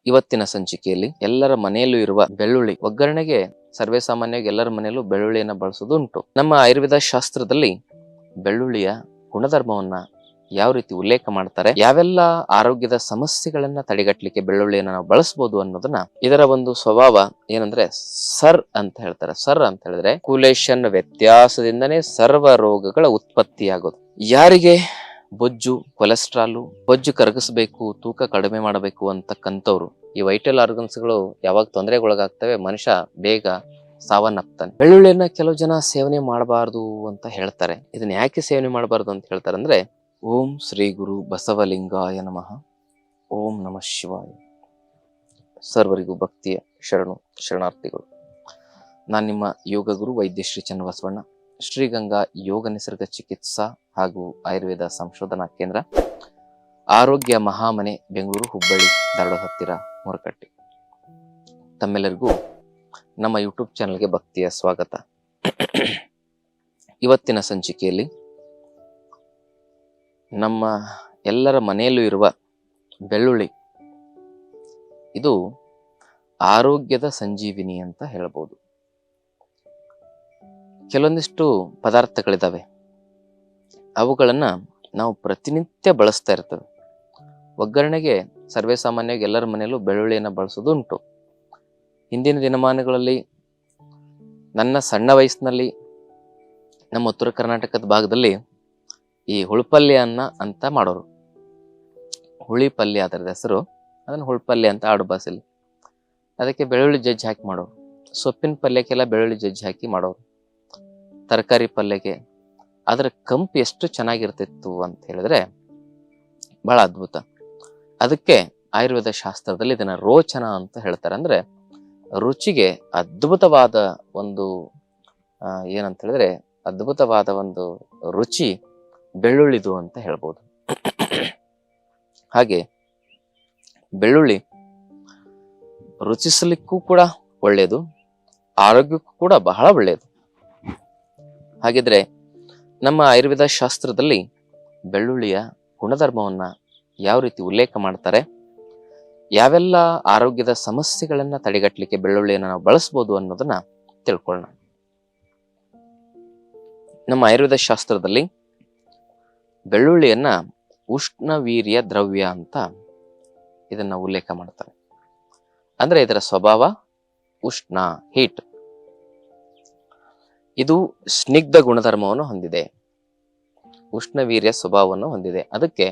ಇವತ್ತಿನ ಸಂಚಿಕೆಯಲ್ಲಿ ಎಲ್ಲರ ಮನೆಯಲ್ಲೂ ಇರುವ ಬೆಳ್ಳುಳ್ಳಿ ಒಗ್ಗರಣೆಗೆ ಸರ್ವೇ ಸಾಮಾನ್ಯವಾಗಿ ಎಲ್ಲರ ಮನೆಯಲ್ಲೂ ಬೆಳ್ಳುಳ್ಳಿಯನ್ನು ಬಳಸೋದು ಉಂಟು. ನಮ್ಮ ಆಯುರ್ವೇದ ಶಾಸ್ತ್ರದಲ್ಲಿ ಬೆಳ್ಳುಳ್ಳಿಯ ಗುಣಧರ್ಮವನ್ನ ಯಾವ ರೀತಿ ಉಲ್ಲೇಖ ಮಾಡ್ತಾರೆ, ಯಾವೆಲ್ಲ ಆರೋಗ್ಯದ ಸಮಸ್ಯೆಗಳನ್ನ ತಡೆಗಟ್ಟಲಿಕ್ಕೆ ಬೆಳ್ಳುಳ್ಳಿಯನ್ನು ನಾವು ಬಳಸಬಹುದು ಅನ್ನೋದನ್ನ, ಇದರ ಒಂದು ಸ್ವಭಾವ ಏನಂದ್ರೆ ಸರ್ ಅಂತ ಹೇಳ್ತಾರೆ. ಸರ್ ಅಂತ ಹೇಳಿದ್ರೆ ಸರ್ಕ್ಯುಲೇಷನ್ ವ್ಯತ್ಯಾಸದಿಂದನೇ ಸರ್ವ ರೋಗಗಳ ಉತ್ಪತ್ತಿಯಾಗೋದು. ಯಾರಿಗೆ ಬೊಜ್ಜು, ಕೊಲೆಸ್ಟ್ರಾಲು, ಬೊಜ್ಜು ಕರಗಿಸಬೇಕು, ತೂಕ ಕಡಿಮೆ ಮಾಡಬೇಕು ಅಂತಕ್ಕಂಥವ್ರು, ಈ ವೈಟಲ್ ಆರ್ಗನ್ಸ್ಗಳು ಯಾವಾಗ ತೊಂದರೆಗೊಳಗಾಗ್ತವೆ, ಮನುಷ್ಯ ಬೇಗ ಸಾವನ್ನಪ್ತಾನೆ. ಬೆಳ್ಳುಳ್ಳಿಯನ್ನ ಕೆಲವು ಜನ ಸೇವನೆ ಮಾಡಬಾರ್ದು ಅಂತ ಹೇಳ್ತಾರೆ. ಇದನ್ನ ಯಾಕೆ ಸೇವನೆ ಮಾಡಬಾರ್ದು ಅಂತ ಹೇಳ್ತಾರೆ ಅಂದ್ರೆ, ಓಂ ಶ್ರೀ ಗುರು ಬಸವಲಿಂಗಾಯ ನಮಃ, ಓಂ ನಮಃ ಶಿವಾಯ. ಸರ್ವರಿಗೂ ಭಕ್ತಿಯ ಶರಣಾರ್ಥಿಗಳು. ನಾನು ನಿಮ್ಮ ಯೋಗ ಗುರು ವೈದ್ಯ ಶ್ರೀ ಚನ್ನಬಸವಣ್ಣ, ಶ್ರೀಗಂಗಾ ಯೋಗ ನಿಸರ್ಗ ಚಿಕಿತ್ಸಾ ಹಾಗೂ ಆಯುರ್ವೇದ ಸಂಶೋಧನಾ ಕೇಂದ್ರ, ಆರೋಗ್ಯ ಮಹಾಮನೆ, ಬೆಂಗಳೂರು, ಹುಬ್ಬಳ್ಳಿ, ಧಾರವಾಡ ಹತ್ತಿರ, ಮೊರಕಟ್ಟಿ. ತಮ್ಮೆಲ್ಲರಿಗೂ ನಮ್ಮ ಯೂಟ್ಯೂಬ್ ಚಾನಲ್ಗೆ ಭಕ್ತಿಯ ಸ್ವಾಗತ. ಇವತ್ತಿನ ಸಂಚಿಕೆಯಲ್ಲಿ ನಮ್ಮ ಎಲ್ಲರ ಮನೆಯಲ್ಲೂ ಇರುವ ಬೆಳ್ಳುಳ್ಳಿ, ಇದು ಆರೋಗ್ಯದ ಸಂಜೀವಿನಿ ಅಂತ ಹೇಳ್ಬೋದು. ಕೆಲವೊಂದಿಷ್ಟು ಪದಾರ್ಥಗಳಿದಾವೆ, ಅವುಗಳನ್ನ ನಾವು ಪ್ರತಿನಿತ್ಯ ಬಳಸ್ತಾ ಇರ್ತೇವೆ. ಒಗ್ಗರಣೆಗೆ ಸರ್ವೇ ಸಾಮಾನ್ಯವಾಗಿ ಎಲ್ಲರ ಮನೆಯಲ್ಲೂ ಬೆಳ್ಳುಳ್ಳಿಯನ್ನು ಬಳಸೋದು ಉಂಟು. ಹಿಂದಿನ ದಿನಮಾನಗಳಲ್ಲಿ, ನನ್ನ ಸಣ್ಣ ವಯಸ್ಸಿನಲ್ಲಿ ನಮ್ಮ ಉತ್ತರ ಕರ್ನಾಟಕದ ಭಾಗದಲ್ಲಿ ಈ ಹುಳುಪಲ್ಯ ಅನ್ನ ಅಂತ ಮಾಡೋರು. ಹುಳಿ ಪಲ್ಯ ಅದರದ ಹೆಸರು, ಅದನ್ನ ಹುಳುಪಲ್ಯ ಅಂತ ಆಡು ಭಾಷೆಯಲ್ಲಿ. ಅದಕ್ಕೆ ಬೆಳ್ಳುಳ್ಳಿ ಜಜ್ಜಿ ಹಾಕಿ ಮಾಡೋರು. ಸೊಪ್ಪಿನ ಪಲ್ಯಕ್ಕೆಲ್ಲ ಬೆಳ್ಳುಳ್ಳಿ ಜಜ್ಜಿ ಹಾಕಿ ಮಾಡೋರು. ತರಕಾರಿ ಪಲ್ಯಕ್ಕೆ ಅದರ ಕಂಪು ಎಷ್ಟು ಚೆನ್ನಾಗಿರ್ತಿತ್ತು ಅಂತ ಹೇಳಿದ್ರೆ ಬಹಳ ಅದ್ಭುತ. ಅದಕ್ಕೆ ಆಯುರ್ವೇದ ಶಾಸ್ತ್ರದಲ್ಲಿ ಇದನ್ನ ರೋಚನ ಅಂತ ಹೇಳ್ತಾರೆ. ಅಂದ್ರೆ ರುಚಿಗೆ ಅದ್ಭುತವಾದ ಒಂದು ಏನಂತ ಹೇಳಿದ್ರೆ ಅದ್ಭುತವಾದ ಒಂದು ರುಚಿ ಬೆಳ್ಳುಳ್ಳಿದು ಅಂತ ಹೇಳ್ಬೋದು. ಹಾಗೆ ಬೆಳ್ಳುಳ್ಳಿ ರುಚಿಸಲಿಕ್ಕೂ ಕೂಡ ಒಳ್ಳೆಯದು, ಆರೋಗ್ಯಕ್ಕೂ ಕೂಡ ಬಹಳ ಒಳ್ಳೆಯದು. ಹಾಗಿದ್ರೆ ನಮ್ಮ ಆಯುರ್ವೇದ ಶಾಸ್ತ್ರದಲ್ಲಿ ಬೆಳ್ಳುಳ್ಳಿಯ ಗುಣಧರ್ಮವನ್ನ ಯಾವ ರೀತಿ ಉಲ್ಲೇಖ ಮಾಡ್ತಾರೆ, ಯಾವೆಲ್ಲ ಆರೋಗ್ಯದ ಸಮಸ್ಯೆಗಳನ್ನ ತಡೆಗಟ್ಟಲಿಕ್ಕೆ ಬೆಳ್ಳುಳ್ಳಿಯನ್ನು ನಾವು ಬಳಸಬಹುದು ಅನ್ನೋದನ್ನ ತಿಳ್ಕೊಳ್ಳೋಣ. ನಮ್ಮ ಆಯುರ್ವೇದ ಶಾಸ್ತ್ರದಲ್ಲಿ ಬೆಳ್ಳುಳ್ಳಿಯನ್ನ ಉಷ್ಣವೀರ್ಯ ದ್ರವ್ಯ ಅಂತ ಇದನ್ನ ಉಲ್ಲೇಖ ಮಾಡ್ತಾರೆ. ಅಂದ್ರೆ ಇದರ ಸ್ವಭಾವ ಉಷ್ಣ, ಹೀಟ್. ಇದು ಸ್ನಿಗ್ಧ ಗುಣಧರ್ಮವನ್ನು ಹೊಂದಿದೆ, ಉಷ್ಣವೀರ್ಯ ಸ್ವಭಾವವನ್ನು ಹೊಂದಿದೆ. ಅದಕ್ಕೆ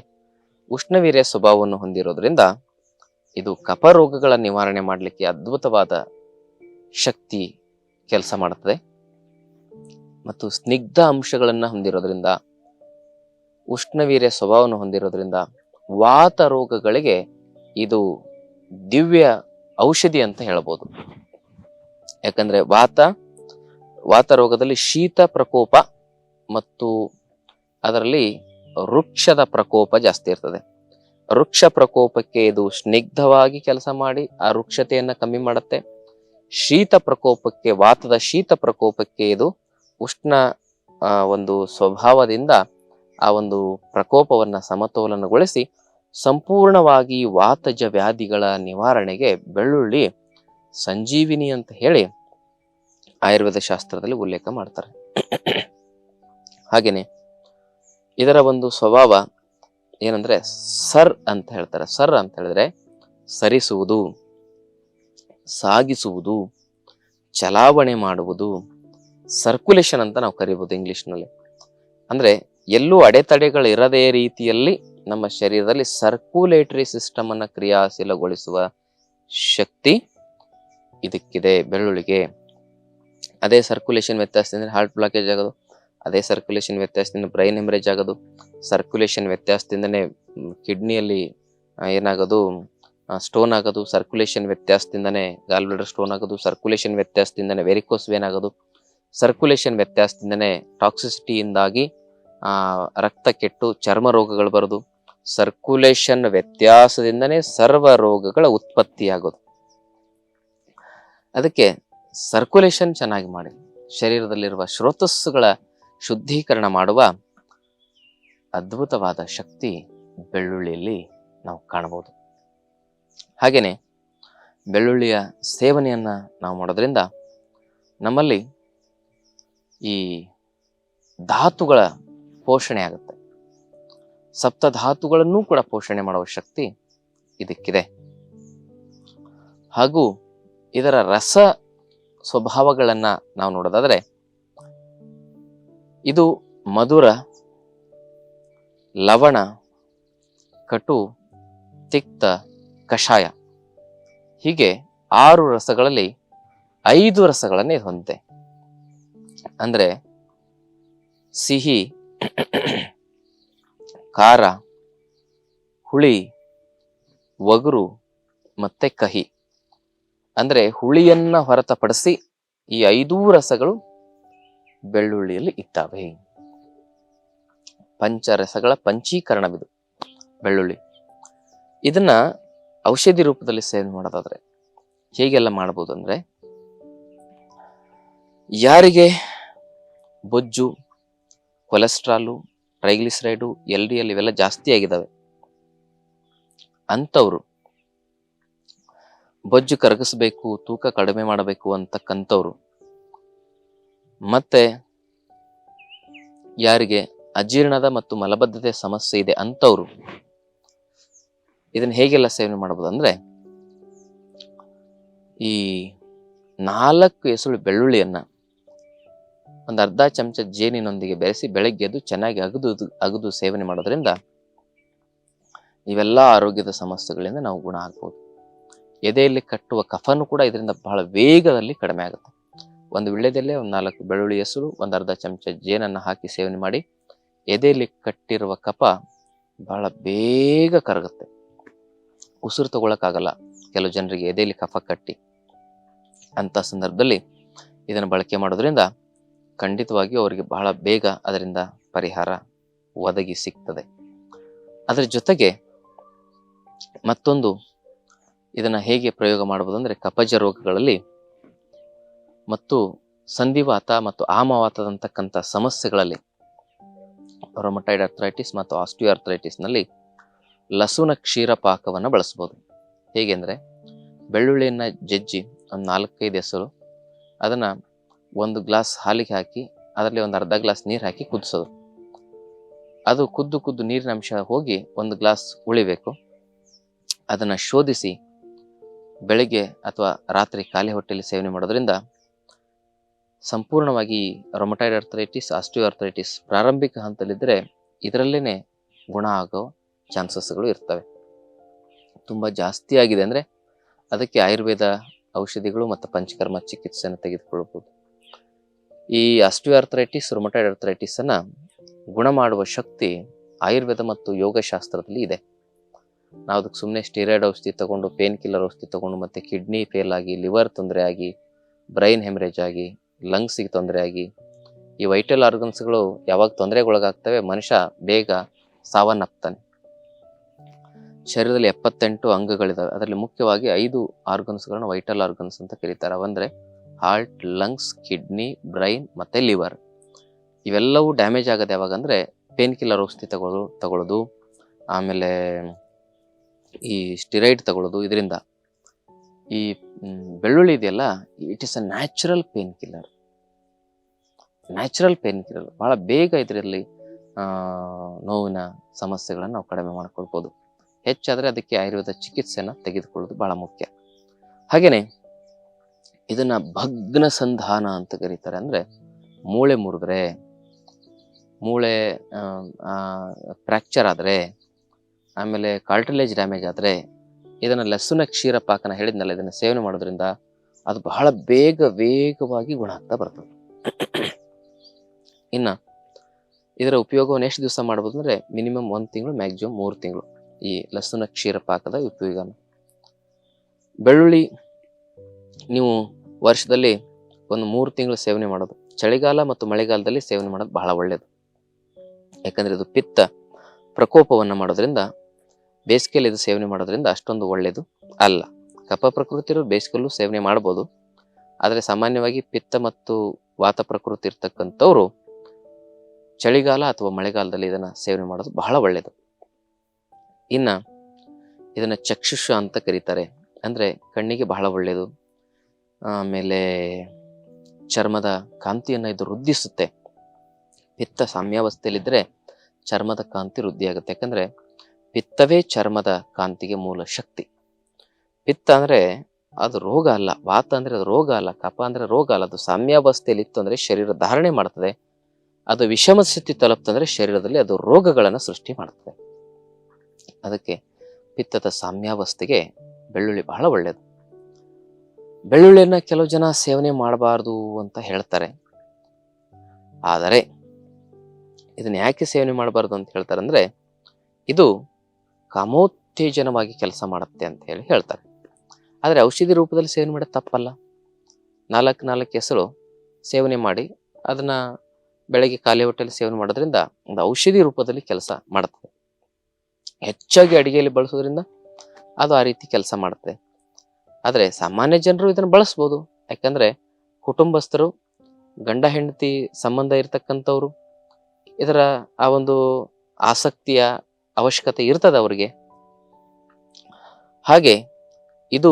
ಉಷ್ಣವೀರ್ಯ ಸ್ವಭಾವವನ್ನು ಹೊಂದಿರೋದ್ರಿಂದ ಇದು ಕಫ ರೋಗಗಳ ನಿವಾರಣೆ ಮಾಡಲಿಕ್ಕೆ ಅದ್ಭುತವಾದ ಶಕ್ತಿ ಕೆಲಸ ಮಾಡುತ್ತದೆ. ಮತ್ತು ಸ್ನಿಗ್ಧ ಅಂಶಗಳನ್ನ ಹೊಂದಿರೋದ್ರಿಂದ, ಉಷ್ಣವೀರ್ಯ ಸ್ವಭಾವವನ್ನು ಹೊಂದಿರೋದ್ರಿಂದ ವಾತ ರೋಗಗಳಿಗೆ ಇದು ದಿವ್ಯ ಔಷಧಿ ಅಂತ ಹೇಳ್ಬೋದು. ಯಾಕಂದ್ರೆ ವಾತ ರೋಗದಲ್ಲಿ ಶೀತ ಪ್ರಕೋಪ ಮತ್ತು ಅದರಲ್ಲಿ ವೃಕ್ಷದ ಪ್ರಕೋಪ ಜಾಸ್ತಿ ಇರ್ತದೆ. ವೃಕ್ಷ ಪ್ರಕೋಪಕ್ಕೆ ಇದು ಸ್ನಿಗ್ಧವಾಗಿ ಕೆಲಸ ಮಾಡಿ ಆ ವೃಕ್ಷತೆಯನ್ನ ಕಮ್ಮಿ ಮಾಡುತ್ತೆ. ಶೀತ ಪ್ರಕೋಪಕ್ಕೆ, ವಾತದ ಶೀತ ಪ್ರಕೋಪಕ್ಕೆ ಇದು ಉಷ್ಣ ಒಂದು ಸ್ವಭಾವದಿಂದ ಆ ಒಂದು ಪ್ರಕೋಪವನ್ನ ಸಮತೋಲನಗೊಳಿಸಿ ಸಂಪೂರ್ಣವಾಗಿ ವಾತಜ ವ್ಯಾಧಿಗಳ ನಿವಾರಣೆಗೆ ಬೆಳ್ಳುಳ್ಳಿ ಸಂಜೀವಿನಿ ಅಂತ ಹೇಳಿ ಆಯುರ್ವೇದ ಶಾಸ್ತ್ರದಲ್ಲಿ ಉಲ್ಲೇಖ ಮಾಡ್ತಾರೆ. ಹಾಗೇನೆ ಇದರ ಒಂದು ಸ್ವಭಾವ ಏನಂದ್ರೆ ಸರ್ ಅಂತ ಹೇಳ್ತಾರೆ. ಸರ್ ಅಂತ ಹೇಳಿದ್ರೆ ಸರಿಸುವುದು, ಸಾಗಿಸುವುದು, ಚಲಾವಣೆ ಮಾಡುವುದು, ಸರ್ಕ್ಯುಲೇಷನ್ ಅಂತ ನಾವು ಕರಿಬಹುದು ಇಂಗ್ಲಿಷ್ನಲ್ಲಿ. ಅಂದ್ರೆ ಎಲ್ಲೂ ಅಡೆತಡೆಗಳು ಇರದೇ ರೀತಿಯಲ್ಲಿ ನಮ್ಮ ಶರೀರದಲ್ಲಿ ಸರ್ಕ್ಯುಲೇಟರಿ ಸಿಸ್ಟಮ್ ಅನ್ನ ಕ್ರಿಯಾಶೀಲಗೊಳಿಸುವ ಶಕ್ತಿ ಇದಕ್ಕಿದೆ ಬೆಳ್ಳುಳ್ಳಿಗೆ. ಅದೇ ಸರ್ಕ್ಯುಲೇಷನ್ ವ್ಯತ್ಯಾಸದಿಂದ ಹಾರ್ಟ್ ಬ್ಲಾಕೇಜ್ ಆಗೋದು, ಅದೇ ಸರ್ಕ್ಯುಲೇಷನ್ ವ್ಯತ್ಯಾಸದಿಂದ ಬ್ರೈನ್ ಹೆಮರೇಜ್ ಆಗೋದು, ಸರ್ಕ್ಯುಲೇಷನ್ ವ್ಯತ್ಯಾಸದಿಂದನೇ ಕಿಡ್ನಿಯಲ್ಲಿ ಏನಾಗೋದು, ಸ್ಟೋನ್ ಆಗೋದು, ಸರ್ಕ್ಯುಲೇಷನ್ ವ್ಯತ್ಯಾಸದಿಂದನೇ ಗಾಲ್ ಬ್ಲಾಡರ್ ಸ್ಟೋನ್ ಆಗೋದು, ಸರ್ಕ್ಯುಲೇಷನ್ ವ್ಯತ್ಯಾಸದಿಂದನೇ ವೆರಿಕೋಸ್ ವೇನ್ ಆಗೋದು, ಸರ್ಕ್ಯುಲೇಷನ್ ವ್ಯತ್ಯಾಸದಿಂದನೇ ಟಾಕ್ಸಿಸಿಟಿಯಿಂದಾಗಿ ರಕ್ತ ಕೆಟ್ಟು ಚರ್ಮ ರೋಗಗಳು ಬರೋದು, ಸರ್ಕ್ಯುಲೇಷನ್ ವ್ಯತ್ಯಾಸದಿಂದನೇ ಸರ್ವ ರೋಗಗಳ ಉತ್ಪತ್ತಿಯಾಗೋದು. ಅದಕ್ಕೆ ಸರ್ಕ್ಯುಲೇಷನ್ ಚೆನ್ನಾಗಿ ಮಾಡಿ ಶರೀರದಲ್ಲಿರುವ ಸ್ರೋತಸ್ಸುಗಳ ಶುದ್ಧೀಕರಣ ಮಾಡುವ ಅದ್ಭುತವಾದ ಶಕ್ತಿ ಬೆಳ್ಳುಳ್ಳಿಯಲ್ಲಿ ನಾವು ಕಾಣಬಹುದು. ಹಾಗೇನೆ ಬೆಳ್ಳುಳ್ಳಿಯ ಸೇವನೆಯನ್ನ ನಾವು ಮಾಡೋದ್ರಿಂದ ನಮ್ಮಲ್ಲಿ ಈ ಧಾತುಗಳ ಪೋಷಣೆ ಆಗುತ್ತೆ. ಸಪ್ತ ಧಾತುಗಳನ್ನೂ ಕೂಡ ಪೋಷಣೆ ಮಾಡುವ ಶಕ್ತಿ ಇದಕ್ಕಿದೆ. ಹಾಗೂ ಇದರ ರಸ ಸ್ವಭಾವಗಳನ್ನ ನಾವು ನೋಡೋದಾದ್ರೆ ಇದು ಮಧುರ, ಲವಣ, ಕಟು, ತಿಕ್ತ, ಕಷಾಯ ಹೀಗೆ 6 ರಸಗಳಲ್ಲಿ 5 ರಸಗಳನ್ನೇ ಹೊಂದಿದೆ. ಅಂದ್ರೆ ಸಿಹಿ, ಖಾರ, ಹುಳಿ, ಒಗರು ಮತ್ತೆ ಕಹಿ. ಅಂದ್ರೆ ಹುಳಿಯನ್ನ ಹೊರತುಪಡಿಸಿ ಈ 5 ರಸಗಳು ಬೆಳ್ಳುಳ್ಳಿಯಲ್ಲಿ ಇದ್ದಾವೆ. ಪಂಚರಸಗಳ ಪಂಚೀಕರಣವಿದು ಬೆಳ್ಳುಳ್ಳಿ. ಇದನ್ನ ಔಷಧಿ ರೂಪದಲ್ಲಿ ಸೇವನೆ ಮಾಡೋದಾದ್ರೆ ಹೇಗೆಲ್ಲ ಮಾಡಬಹುದು ಅಂದ್ರೆ, ಯಾರಿಗೆ ಬೊಜ್ಜು, ಕೊಲೆಸ್ಟ್ರಾಲು, ಟ್ರೈಗ್ಲಿಸರೈಡು, LDL ಇವೆಲ್ಲ ಜಾಸ್ತಿ ಆಗಿದ್ದಾವೆ ಅಂಥವ್ರು, ಬೊಜ್ಜು ಕರಗಿಸ್ಬೇಕು, ತೂಕ ಕಡಿಮೆ ಮಾಡಬೇಕು ಅಂತಕ್ಕಂಥವ್ರು, ಮತ್ತೆ ಯಾರಿಗೆ ಅಜೀರ್ಣದ ಮತ್ತು ಮಲಬದ್ಧತೆ ಸಮಸ್ಯೆ ಇದೆ ಅಂಥವ್ರು ಇದನ್ನ ಹೇಗೆಲ್ಲ ಸೇವನೆ ಮಾಡಬಹುದು ಅಂದ್ರೆ, ಈ 4 ಎಸಳು ಬೆಳ್ಳುಳ್ಳಿಯನ್ನ ಒಂದು ಅರ್ಧ ಚಮಚ ಜೇನಿನೊಂದಿಗೆ ಬೆರೆಸಿ ಬೆಳಗ್ಗೆ ಎದ್ದು ಚೆನ್ನಾಗಿ ಅಗದು ಸೇವನೆ ಮಾಡೋದ್ರಿಂದ ಇವೆಲ್ಲ ಆರೋಗ್ಯದ ಸಮಸ್ಯೆಗಳಿಂದ ನಾವು ಗುಣ ಆಗ್ಬೋದು. ಎದೆಯಲ್ಲಿ ಕಟ್ಟುವ ಕಫನು ಕೂಡ ಇದರಿಂದ ಬಹಳ ವೇಗದಲ್ಲಿ ಕಡಿಮೆ ಆಗುತ್ತೆ. ಒಂದು ವಿಳ್ಯದಲ್ಲೇ ಒಂದು 4 ಬೆಳ್ಳುಳ್ಳಿ ಎಸಳು, ಒಂದು ಅರ್ಧ ಚಮಚ ಜೇನನ್ನು ಹಾಕಿ ಸೇವನೆ ಮಾಡಿ ಎದೆಯಲ್ಲಿ ಕಟ್ಟಿರುವ ಕಫ ಬಹಳ ಬೇಗ ಕರಗುತ್ತೆ. ಉಸಿರು ತಗೊಳಕ್ಕಾಗಲ್ಲ ಕೆಲವು ಜನರಿಗೆ ಎದೆಯಲ್ಲಿ ಕಫ ಕಟ್ಟಿ. ಅಂತ ಸಂದರ್ಭದಲ್ಲಿ ಇದನ್ನು ಬಳಕೆ ಮಾಡೋದ್ರಿಂದ ಖಂಡಿತವಾಗಿಯೂ ಅವರಿಗೆ ಬಹಳ ಬೇಗ ಅದರಿಂದ ಪರಿಹಾರ ಒದಗಿ ಸಿಗ್ತದೆ. ಅದರ ಜೊತೆಗೆ ಮತ್ತೊಂದು ಇದನ್ನ ಹೇಗೆ ಪ್ರಯೋಗ ಮಾಡಬಹುದು ಅಂದ್ರೆ, ಕಫಜ ರೋಗಗಳಲ್ಲಿ ಮತ್ತು ಸಂಧಿವಾತ ಮತ್ತು ಆಮವಾತದಂತಕ್ಕಂಥ ಸಮಸ್ಯೆಗಳಲ್ಲಿ, ರೊಮಟೈಡ್ ಅರ್ಥರೈಟಿಸ್ ಮತ್ತು ಆಸ್ಟಿಯೋಆರ್ಥರೈಟಿಸ್ ನಲ್ಲಿ ಲಸುನ ಕ್ಷೀರ ಪಾಕವನ್ನು ಬಳಸಬಹುದು. ಹೇಗೆ ಅಂದ್ರೆ, ಬೆಳ್ಳುಳ್ಳಿಯನ್ನ ಜಜ್ಜಿ ಒಂದು 4-5 ಎಸಳು ಅದನ್ನ 1 ಗ್ಲಾಸ್ ಹಾಲಿಗೆ ಹಾಕಿ ಅದರಲ್ಲಿ ಒಂದು ಅರ್ಧ ಗ್ಲಾಸ್ ನೀರು ಹಾಕಿ ಕುದಿಸೋದು. ಅದು ಕುದ್ದು ನೀರಿನ ಅಂಶ ಹೋಗಿ 1 ಗ್ಲಾಸ್ ಉಳಿಬೇಕು. ಅದನ್ನ ಶೋಧಿಸಿ ಬೆಳಿಗ್ಗೆ ಅಥವಾ ರಾತ್ರಿ ಖಾಲಿ ಹೊಟ್ಟೆಯಲ್ಲಿ ಸೇವನೆ ಮಾಡೋದ್ರಿಂದ ಸಂಪೂರ್ಣವಾಗಿ ರೊಮಟೈಡ್ ಅರ್ಥರೈಟಿಸ್, ಆಸ್ಟಿಯೋಆರ್ಥರೈಟಿಸ್ ಪ್ರಾರಂಭಿಕ ಹಂತದಲ್ಲಿದ್ದರೆ ಇದರಲ್ಲೇನೆ ಗುಣ ಆಗೋ ಚಾನ್ಸಸ್ಗಳು ಇರ್ತವೆ. ತುಂಬಾ ಜಾಸ್ತಿ ಆಗಿದೆ ಅಂದ್ರೆ ಅದಕ್ಕೆ ಆಯುರ್ವೇದ ಔಷಧಿಗಳು ಮತ್ತು ಪಂಚಕರ್ಮ ಚಿಕಿತ್ಸೆಯನ್ನು ತೆಗೆದುಕೊಳ್ಳಬಹುದು. ಈ ಆಸ್ಟಿಯೋಆರ್ಥರೈಟಿಸ್, ರೊಮಟೈಡ್ ಅರ್ಥರೈಟಿಸ್ ಅನ್ನ ಗುಣ ಮಾಡುವ ಶಕ್ತಿ ಆಯುರ್ವೇದ ಮತ್ತು ಯೋಗಶಾಸ್ತ್ರದಲ್ಲಿ ಇದೆ. ನಾವು ಅದಕ್ಕೆ ಸುಮ್ಮನೆ ಸ್ಟೀರಾಯ್ಡ್ ಔಷಧಿ ತಗೊಂಡು, ಪೇನ್ ಕಿಲ್ಲರ್ ಔಷಧಿ ತಗೊಂಡು, ಮತ್ತೆ ಕಿಡ್ನಿ ಫೇಲ್ ಆಗಿ, ಲಿವರ್ ತೊಂದರೆ ಆಗಿ, ಬ್ರೈನ್ ಹೆಮರೇಜ್ ಆಗಿ, ಲಂಗ್ಸಿಗೆ ತೊಂದರೆ ಆಗಿ, ಈ ವೈಟಲ್ ಆರ್ಗನ್ಸ್ಗಳು ಯಾವಾಗ ತೊಂದರೆಗೊಳಗಾಗ್ತವೆ ಮನುಷ್ಯ ಬೇಗ ಸಾವನ್ನಪ್ತಾನೆ. ಶರೀರದಲ್ಲಿ 78 ಅಂಗಗಳಿದಾವೆ. ಅದರಲ್ಲಿ ಮುಖ್ಯವಾಗಿ 5 ಆರ್ಗನ್ಸ್ಗಳನ್ನ ವೈಟಲ್ ಆರ್ಗನ್ಸ್ ಅಂತ ಕರೀತಾರೆ. ಅವಂದ್ರೆ ಹಾರ್ಟ್, ಲಂಗ್ಸ್, ಕಿಡ್ನಿ, ಬ್ರೈನ್ ಮತ್ತೆ ಲಿವರ್. ಇವೆಲ್ಲವೂ ಡ್ಯಾಮೇಜ್ ಆಗೋದು ಯಾವಾಗ ಅಂದ್ರೆ ಪೇನ್ ಕಿಲ್ಲರ್ ಔಷಧಿ ತಗೊಳ್ಳೋದು, ಆಮೇಲೆ ಈ ಸ್ಟಿರೈಡ್ ತಗೊಳ್ಳೋದು. ಇದರಿಂದ ಈ ಬೆಳ್ಳುಳ್ಳಿ ಇದೆಯಲ್ಲ, it is a natural pain killer. ಬಹಳ ಬೇಗ ಇದರಲ್ಲಿ ನೋವಿನ ಸಮಸ್ಯೆಗಳನ್ನು ನಾವು ಕಡಿಮೆ ಮಾಡ್ಕೊಳ್ಬೋದು. ಹೆಚ್ಚಾದ್ರೆ ಅದಕ್ಕೆ ಆಯುರ್ವೇದ ಚಿಕಿತ್ಸೆನ ತೆಗೆದುಕೊಳ್ಳೋದು ಬಹಳ ಮುಖ್ಯ. ಹಾಗೇನೆ ಇದನ್ನ ಭಗ್ನ ಸಂಧಾನ ಅಂತ ಕರೀತಾರೆ. ಅಂದ್ರೆ ಮೂಳೆ ಮುರಿದ್ರೆ, ಮೂಳೆ ಫ್ರ್ಯಾಕ್ಚರ್ ಆದ್ರೆ, ಆಮೇಲೆ ಕಾರ್ಟಿಲೇಜ್ ಡ್ಯಾಮೇಜ್ ಆದ್ರೆ ಇದನ್ನ ಲಸುನ ಕ್ಷೀರ ಪಾಕನ ಹೇಳಿದ್ನಲ್ಲ, ಇದನ್ನ ಸೇವನೆ ಮಾಡೋದ್ರಿಂದ ಅದು ಬಹಳ ವೇಗವಾಗಿ ಗುಣ ಆಗ್ತಾ ಬರ್ತದೆ. ಇನ್ನ ಇದರ ಉಪಯೋಗವನ್ನು ಎಷ್ಟು ದಿವಸ ಮಾಡ್ಬೋದು ಅಂದ್ರೆ ಮಿನಿಮಮ್ 1 ತಿಂಗಳು, ಮ್ಯಾಕ್ಸಿಮಮ್ 3 ತಿಂಗಳು ಈ ಲಸುನ ಕ್ಷೀರ ಪಾಕದ ಉಪಯೋಗನ. ಬೆಳ್ಳುಳ್ಳಿ ನೀವು ವರ್ಷದಲ್ಲಿ ಒಂದು 3 ತಿಂಗಳು ಸೇವನೆ ಮಾಡೋದು. ಚಳಿಗಾಲ ಮತ್ತು ಮಳೆಗಾಲದಲ್ಲಿ ಸೇವನೆ ಮಾಡೋದು ಬಹಳ ಒಳ್ಳೆಯದು. ಯಾಕಂದ್ರೆ ಇದು ಪಿತ್ತ ಪ್ರಕೋಪವನ್ನ ಮಾಡೋದ್ರಿಂದ, ಬೇಸಿಗೆಯಲ್ಲಿ ಇದು ಸೇವನೆ ಮಾಡೋದ್ರಿಂದ ಅಷ್ಟೊಂದು ಒಳ್ಳೆಯದು ಅಲ್ಲ. ಕಫ ಪ್ರಕೃತಿ ಇರೋ ಬೇಸಿಗೆಯಲ್ಲೂ ಸೇವನೆ ಮಾಡ್ಬೋದು, ಆದರೆ ಸಾಮಾನ್ಯವಾಗಿ ಪಿತ್ತ ಮತ್ತು ವಾತ ಪ್ರಕೃತಿ ಇರ್ತಕ್ಕಂಥವ್ರು ಚಳಿಗಾಲ ಅಥವಾ ಮಳೆಗಾಲದಲ್ಲಿ ಇದನ್ನ ಸೇವನೆ ಮಾಡೋದು ಬಹಳ ಒಳ್ಳೆಯದು. ಇನ್ನ ಇದನ್ನ ಚಕ್ಷುಷ ಅಂತ ಕರೀತಾರೆ. ಅಂದರೆ ಕಣ್ಣಿಗೆ ಬಹಳ ಒಳ್ಳೆಯದು. ಆಮೇಲೆ ಚರ್ಮದ ಕಾಂತಿಯನ್ನು ಇದು ವೃದ್ಧಿಸುತ್ತೆ. ಪಿತ್ತ ಸಾಮ್ಯಾವಸ್ಥೆಯಲ್ಲಿದ್ದರೆ ಚರ್ಮದ ಕಾಂತಿ ವೃದ್ಧಿಯಾಗುತ್ತೆ. ಯಾಕಂದರೆ ಪಿತ್ತವೇ ಚರ್ಮದ ಕಾಂತಿಗೆ ಮೂಲ ಶಕ್ತಿ. ಪಿತ್ತ ಅಂದರೆ ಅದು ರೋಗ ಅಲ್ಲ, ವಾತ ಅಂದರೆ ಅದು ರೋಗ ಅಲ್ಲ, ಕಫ ಅಂದರೆ ರೋಗ ಅಲ್ಲ. ಅದು ಸಾಮ್ಯಾವಸ್ಥೆಯಲ್ಲಿ ಇತ್ತು ಅಂದರೆ ಶರೀರ ಧಾರಣೆ ಮಾಡ್ತದೆ. ಅದು ವಿಷಮ ಸ್ಥಿತಿ ತಲುಪ್ತಂದ್ರೆ ಶರೀರದಲ್ಲಿ ಅದು ರೋಗಗಳನ್ನು ಸೃಷ್ಟಿ ಮಾಡ್ತದೆ. ಅದಕ್ಕೆ ಪಿತ್ತದ ಸಾಮ್ಯಾವಸ್ಥೆಗೆ ಬೆಳ್ಳುಳ್ಳಿ ಬಹಳ ಒಳ್ಳೆಯದು. ಬೆಳ್ಳುಳ್ಳಿಯನ್ನ ಕೆಲವು ಜನ ಸೇವನೆ ಮಾಡಬಾರ್ದು ಅಂತ ಹೇಳ್ತಾರೆ. ಆದರೆ ಇದನ್ನ ಯಾಕೆ ಸೇವನೆ ಮಾಡಬಾರ್ದು ಅಂತ ಹೇಳ್ತಾರೆ ಅಂದ್ರೆ, ಇದು ಕಾಮೋತ್ತೇಜನವಾಗಿ ಕೆಲಸ ಮಾಡುತ್ತೆ ಅಂತ ಹೇಳಿ ಹೇಳ್ತಾರೆ. ಆದರೆ ಔಷಧಿ ರೂಪದಲ್ಲಿ ಸೇವನೆ ಮಾಡೋದು ತಪ್ಪಲ್ಲ. 4 ಹೆಸರು ಸೇವನೆ ಮಾಡಿ ಅದನ್ನ ಬೆಳಗ್ಗೆ ಖಾಲಿ ಹೊಟ್ಟೆಯಲ್ಲಿ ಸೇವನೆ ಮಾಡೋದ್ರಿಂದ ಒಂದು ಔಷಧಿ ರೂಪದಲ್ಲಿ ಕೆಲಸ ಮಾಡುತ್ತದೆ. ಹೆಚ್ಚಾಗಿ ಅಡಿಗೆಯಲ್ಲಿ ಬಳಸೋದ್ರಿಂದ ಅದು ಆ ರೀತಿ ಕೆಲಸ ಮಾಡುತ್ತೆ. ಆದರೆ ಸಾಮಾನ್ಯ ಜನರು ಇದನ್ನು ಬಳಸ್ಬೋದು. ಯಾಕಂದ್ರೆ ಕುಟುಂಬಸ್ಥರು, ಗಂಡ ಹೆಂಡತಿ ಸಂಬಂಧ ಇರತಕ್ಕಂಥವ್ರು ಇದರ ಆ ಒಂದು ಆಸಕ್ತಿಯ ಅವಶ್ಯಕತೆ ಇರ್ತದೆ ಅವರಿಗೆ. ಹಾಗೆ ಇದು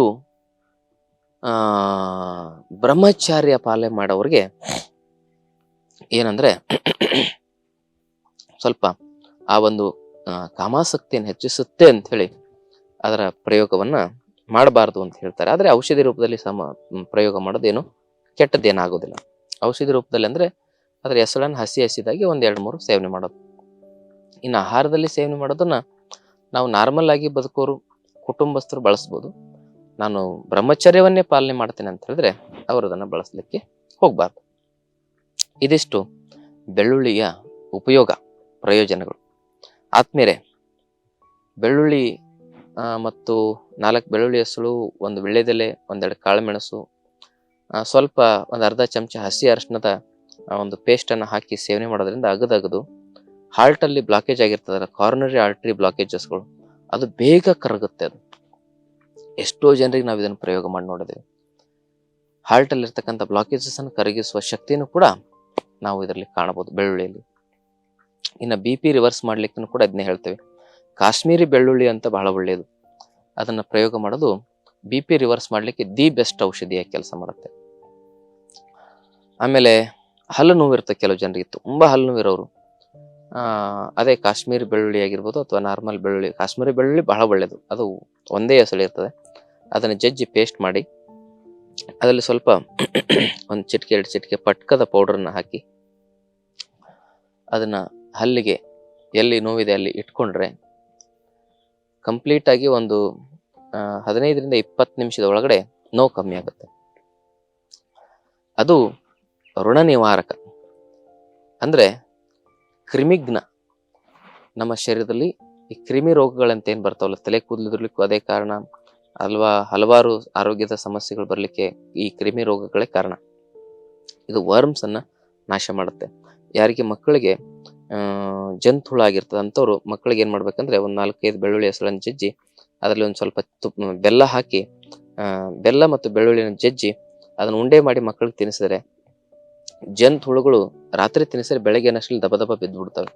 ಬ್ರಹ್ಮಚಾರ್ಯ ಪಾಲನೆ ಮಾಡೋರಿಗೆ ಏನಂದ್ರೆ ಸ್ವಲ್ಪ ಆ ಒಂದು ಕಾಮಾಸಕ್ತಿಯನ್ನು ಹೆಚ್ಚಿಸುತ್ತೆ ಅಂತ ಹೇಳಿ ಅದರ ಪ್ರಯೋಗವನ್ನ ಮಾಡಬಾರ್ದು ಅಂತ ಹೇಳ್ತಾರೆ. ಆದ್ರೆ ಔಷಧಿ ರೂಪದಲ್ಲಿ ಪ್ರಯೋಗ ಮಾಡೋದೇನು ಕೆಟ್ಟದ್ದೇನಾಗೋದಿಲ್ಲ. ಔಷಧಿ ರೂಪದಲ್ಲಿ ಅಂದ್ರೆ ಅದರ ಹೆಸಳನ್ನು ಹಸಿದಾಗಿ 1-2-3 ಸೇವನೆ ಮಾಡೋದು. ಇನ್ನು ಆಹಾರದಲ್ಲಿ ಸೇವನೆ ಮಾಡೋದನ್ನ ನಾವು ನಾರ್ಮಲ್ ಆಗಿ ಬದುಕೋರು, ಕುಟುಂಬಸ್ಥರು ಬಳಸ್ಬೋದು. ನಾನು ಬ್ರಹ್ಮಚರ್ಯವನ್ನೇ ಪಾಲನೆ ಮಾಡ್ತೇನೆ ಅಂತ ಹೇಳಿದ್ರೆ ಅವರು ಅದನ್ನ ಬಳಸಲಿಕ್ಕೆ ಹೋಗ್ಬಾರ್ದು. ಇದಿಷ್ಟು ಬೆಳ್ಳುಳ್ಳಿಯ ಉಪಯೋಗ, ಪ್ರಯೋಜನಗಳು. ಆದ್ಮೇಲೆ ಬೆಳ್ಳುಳ್ಳಿ ಮತ್ತು 4 ಬೆಳ್ಳುಳ್ಳಿ ಹೆಸಳು, 1 ವೀಳ್ಯದೆಲೆ, 1-2 ಕಾಳುಮೆಣಸು, ಸ್ವಲ್ಪ 1/2 ಚಮಚ ಹಸಿ ಅರಿಶಿಣದ ಒಂದು ಪೇಸ್ಟ್ ಅನ್ನು ಹಾಕಿ ಸೇವನೆ ಮಾಡೋದ್ರಿಂದ ಅಗದಗದು ಹಾರ್ಟ್ ಅಲ್ಲಿ ಬ್ಲಾಕೇಜ್ ಆಗಿರ್ತದಲ್ಲ, ಕಾರ್ನರಿ ಆರ್ಟರಿ ಬ್ಲಾಕೇಜಸ್ಗಳು, ಅದು ಬೇಗ ಕರಗುತ್ತೆ. ಅದು ಎಷ್ಟೋ ಜನರಿಗೆ ನಾವು ಇದನ್ನು ಪ್ರಯೋಗ ಮಾಡಿ ನೋಡಿದ್ದೇವೆ. ಹಾರ್ಟ್ ಅಲ್ಲಿ ಇರ್ತಕ್ಕಂಥ ಬ್ಲಾಕೇಜಸ್ ಅನ್ನು ಕರಗಿಸುವ ಶಕ್ತಿಯನ್ನು ಕೂಡ ನಾವು ಇದರಲ್ಲಿ ಕಾಣಬಹುದು ಬೆಳ್ಳುಳ್ಳಿಯಲ್ಲಿ. ಇನ್ನು BP ರಿವರ್ಸ್ ಮಾಡ್ಲಿಕ್ಕೂ ಕೂಡ ಇದನ್ನೇ ಹೇಳ್ತೇವೆ. ಕಾಶ್ಮೀರಿ ಬೆಳ್ಳುಳ್ಳಿ ಅಂತ ಬಹಳ ಒಳ್ಳೆಯದು. ಅದನ್ನ ಪ್ರಯೋಗ ಮಾಡೋದು BP ರಿವರ್ಸ್ ಮಾಡ್ಲಿಕ್ಕೆ ದಿ ಬೆಸ್ಟ್ ಔಷಧಿಯಾಗಿ ಕೆಲಸ ಮಾಡುತ್ತೆ. ಆಮೇಲೆ ಹಲ್ಲು ನೋವಿರುತ್ತೆ ಕೆಲವು ಜನರಿಗೆ, ತುಂಬಾ ಹಲ್ಲು ನೋವಿರೋರು ಅದೇ ಕಾಶ್ಮೀರಿ ಬೆಳ್ಳುಳ್ಳಿ ಆಗಿರ್ಬೋದು ಅಥವಾ ನಾರ್ಮಲ್ ಬೆಳ್ಳುಳ್ಳಿ. ಕಾಶ್ಮೀರಿ ಬೆಳ್ಳುಳ್ಳಿ ಬಹಳ ಒಳ್ಳೆಯದು. ಅದು ಒಂದೇ ಹೆಸಳು ಇರ್ತದೆ. ಅದನ್ನ ಜಜ್ಜಿ ಪೇಸ್ಟ್ ಮಾಡಿ ಅದರಲ್ಲಿ ಸ್ವಲ್ಪ 1 ಚಿಟಿಕೆ 2 ಚಿಟಿಕೆ ಪಟ್ಕದ ಪೌಡರ್ನ ಹಾಕಿ ಅದನ್ನ ಹಲ್ಲಿಗೆ ಎಲ್ಲಿ ನೋವಿದೆ ಅಲ್ಲಿ ಇಟ್ಕೊಂಡ್ರೆ ಕಂಪ್ಲೀಟ್ ಆಗಿ ಒಂದು 15-20 ನಿಮಿಷದ ಒಳಗಡೆ ನೋವು ಕಮ್ಮಿ ಆಗುತ್ತೆ. ಅದು ಋಣ ನಿವಾರಕ. ಅಂದ್ರೆ ಕ್ರಿಮಿಗ್ನ, ನಮ್ಮ ಶರೀರದಲ್ಲಿ ಈ ಕ್ರಿಮಿ ರೋಗಗಳಂತ ಏನ್ ಬರ್ತಾವಲ್ಲ, ತಲೆ ಕೂದಲಿರ್ಲಿಕ್ಕೂ ಅದೇ ಕಾರಣ ಅಲ್ವಾ, ಹಲವಾರು ಆರೋಗ್ಯದ ಸಮಸ್ಯೆಗಳು ಬರ್ಲಿಕ್ಕೆ ಈ ಕ್ರಿಮಿ ರೋಗಗಳೇ ಕಾರಣ. ಇದು ವರ್ಮ್ಸ್ ಅನ್ನ ನಾಶ ಮಾಡುತ್ತೆ. ಯಾರಿಗೆ ಮಕ್ಕಳಿಗೆ ಜಂತುಹುಳ ಆಗಿರ್ತದೆ ಅಂಥವ್ರು ಮಕ್ಕಳಿಗೆ ಏನ್ ಮಾಡ್ಬೇಕಂದ್ರೆ 1-4-5 ಬೆಳ್ಳುಳ್ಳಿ ಹೆಸಳನ್ನು ಜಜ್ಜಿ ಅದರಲ್ಲಿ ಒಂದು ಸ್ವಲ್ಪ ಬೆಲ್ಲ ಹಾಕಿ, ಬೆಲ್ಲ ಮತ್ತು ಬೆಳ್ಳುಳ್ಳಿನ ಜಜ್ಜಿ ಅದನ್ನ ಉಂಡೆ ಮಾಡಿ ಮಕ್ಕಳಿಗೆ ತಿನ್ನಿಸಿದ್ರೆ ಜಂತುಹುಳುಗಳು ರಾತ್ರಿ ತಿನ್ನಿಸಿದ್ರೆ ಬೆಳಗ್ಗೆ ಅನ್ನಷ್ಟಲ್ಲಿ ದಬ ದಬ ಬಿದ್ದು ಬಿಡ್ತವೆ.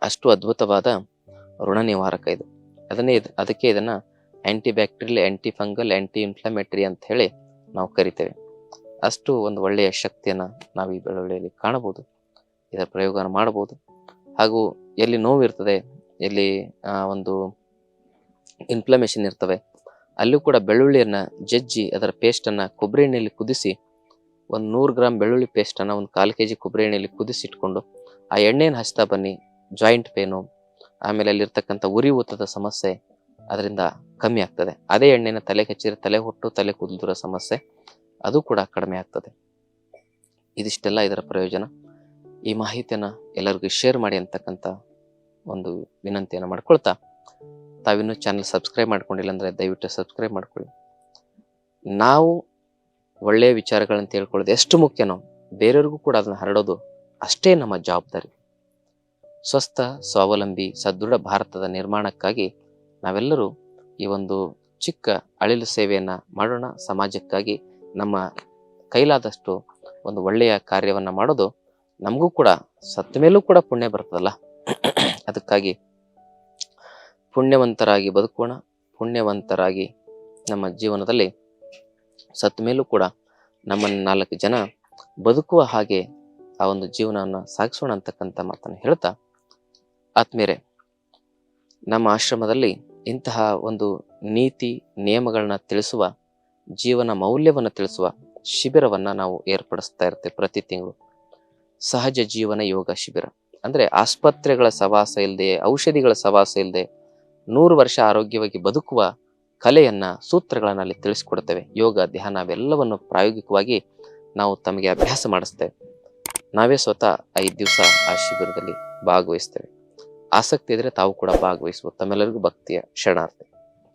ಅಷ್ಟು ಅದ್ಭುತವಾದ ಋಣ ನಿವಾರಕ ಇದು. ಅದಕ್ಕೆ ಇದನ್ನ anti bacterial, aunty fungal, aunty inflammatory ಅಂತ ಹೇಳಿ ನಾವು ಕರಿತೇವೆ. ಅಷ್ಟು ಒಂದು ಒಳ್ಳೆಯ ಶಕ್ತಿಯನ್ನ ನಾವು ಈ ಬೆಳ್ಳುಳ್ಳಿಯಲ್ಲಿ ಕಾಣಬಹುದು. ಇದರ ಪ್ರಯೋಗ ಮಾಡಬಹುದು. ಹಾಗೂ ಎಲ್ಲಿ ನೋವು ಇರ್ತದೆ, ಎಲ್ಲಿ ಒಂದು ಇನ್ಫ್ಲಮೇಷನ್ ಇರ್ತವೆ, ಅಲ್ಲೂ ಕೂಡ ಬೆಳ್ಳುಳ್ಳಿಯನ್ನ ಜಜ್ಜಿ ಅದರ ಪೇಸ್ಟ್ ಅನ್ನ ಕೊಬ್ಬರಿ ಎಣ್ಣೆಯಲ್ಲಿ ಕುದಿಸಿ, 100 ಗ್ರಾಂ ಬೆಳ್ಳುಳ್ಳಿ ಪೇಸ್ಟ್ ಅನ್ನ 1/4 kg ಕೊಬ್ಬರಿ ಎಣ್ಣೆಯಲ್ಲಿ ಕುದಿಸಿ ಇಟ್ಕೊಂಡು ಆ ಎಣ್ಣೆಯನ್ನು ಹಚ್ತಾ ಬನ್ನಿ. ಜಾಯಿಂಟ್ ಪೇನು, ಆಮೇಲೆ ಅಲ್ಲಿರ್ತಕ್ಕಂಥ ಉರಿ ಊತದ ಸಮಸ್ಯೆ ಅದರಿಂದ ಕಮ್ಮಿ ಆಗ್ತದೆ. ಅದೇ ಎಣ್ಣೆನ ತಲೆಗೆ ಹಚ್ಚಿದ್ರೆ ತಲೆ ಹೊಟ್ಟು, ತಲೆ ಕೂದಲುವ ಸಮಸ್ಯೆ ಅದು ಕೂಡ ಕಡಿಮೆ ಆಗ್ತದೆ. ಇದಿಷ್ಟೆಲ್ಲ ಇದರ ಪ್ರಯೋಜನ. ಈ ಮಾಹಿತಿಯನ್ನ ಎಲ್ಲರಿಗೂ ಶೇರ್ ಮಾಡಿ ಅಂತಕ್ಕಂಥ ಒಂದು ವಿನಂತಿಯನ್ನು ಮಾಡ್ಕೊಳ್ತಾ, ತಾವಿನ್ನೂ ಚಾನಲ್ ಸಬ್ಸ್ಕ್ರೈಬ್ ಮಾಡ್ಕೊಂಡಿಲ್ಲ ಅಂದ್ರೆ ದಯವಿಟ್ಟು ಸಬ್ಸ್ಕ್ರೈಬ್ ಮಾಡ್ಕೊಳ್ಳಿ. ನಾವು ಒಳ್ಳೆಯ ವಿಚಾರಗಳಂತ ಹೇಳ್ಕೊಳ್ಳೋದು ಎಷ್ಟು ಮುಖ್ಯನೋ ಬೇರೆಯವ್ರಿಗೂ ಕೂಡ ಅದನ್ನ ಹರಡೋದು ಅಷ್ಟೇ ನಮ್ಮ ಜವಾಬ್ದಾರಿ. ಸ್ವಸ್ಥ, ಸ್ವಾವಲಂಬಿ, ಸದೃಢ ಭಾರತದ ನಿರ್ಮಾಣಕ್ಕಾಗಿ ನಾವೆಲ್ಲರೂ ಈ ಒಂದು ಚಿಕ್ಕ ಅಳಿಲು ಸೇವೆಯನ್ನ ಮಾಡೋಣ. ಸಮಾಜಕ್ಕಾಗಿ ನಮ್ಮ ಕೈಲಾದಷ್ಟು ಒಂದು ಒಳ್ಳೆಯ ಕಾರ್ಯವನ್ನ ಮಾಡೋದು ನಮಗೂ ಕೂಡ ಸತ್ತ ಮೇಲೂ ಕೂಡ ಪುಣ್ಯ ಬರ್ತದಲ್ಲ. ಅದಕ್ಕಾಗಿ ಪುಣ್ಯವಂತರಾಗಿ ಬದುಕೋಣ, ಪುಣ್ಯವಂತರಾಗಿ ನಮ್ಮ ಜೀವನದಲ್ಲಿ ಸತ್ತ ಮೇಲೂ ಕೂಡ ನಮ್ಮನ್ನು 4 ಜನ ಬದುಕುವ ಹಾಗೆ ಆ ಒಂದು ಜೀವನವನ್ನು ಸಾಗಿಸೋಣ ಅಂತಕ್ಕಂಥ ಮಾತನ್ನು ಹೇಳ್ತಾ, ಆತ್ಮೀಯರೇ, ನಮ್ಮ ಆಶ್ರಮದಲ್ಲಿ ಇಂತಹ ಒಂದು ನೀತಿ ನಿಯಮಗಳನ್ನ ತಿಳಿಸುವ, ಜೀವನ ಮೌಲ್ಯವನ್ನು ತಿಳಿಸುವ ಶಿಬಿರವನ್ನ ನಾವು ಏರ್ಪಡಿಸ್ತಾ ಇರ್ತೇವೆ ಪ್ರತಿ ತಿಂಗಳು. ಸಹಜ ಜೀವನ ಯೋಗ ಶಿಬಿರ ಅಂದ್ರೆ ಆಸ್ಪತ್ರೆಗಳ ಸವಾಸ ಇಲ್ಲದೆ, ಔಷಧಿಗಳ ಸವಾಸ ಇಲ್ಲದೆ 100 ವರ್ಷ ಆರೋಗ್ಯವಾಗಿ ಬದುಕುವ ಕಲೆಯನ್ನ, ಸೂತ್ರಗಳನ್ನ ಅಲ್ಲಿ ತಿಳಿಸ್ಕೊಡ್ತೇವೆ. ಯೋಗ, ಧ್ಯಾನ ಅವೆಲ್ಲವನ್ನು ಪ್ರಾಯೋಗಿಕವಾಗಿ ನಾವು ತಮಗೆ ಅಭ್ಯಾಸ ಮಾಡಿಸ್ತೇವೆ. ನಾವೇ ಸ್ವತಃ 5 ದಿವಸ ಆ ಶಿಬಿರದಲ್ಲಿ ಭಾಗವಹಿಸ್ತೇವೆ. ಆಸಕ್ತಿ ಇದ್ರೆ ತಾವು ಕೂಡ ಭಾಗವಹಿಸಬಹುದು. ತಮ್ಮೆಲ್ಲರಿಗೂ ಭಕ್ತಿಯ ಶರಣಾರ್ಥಿ.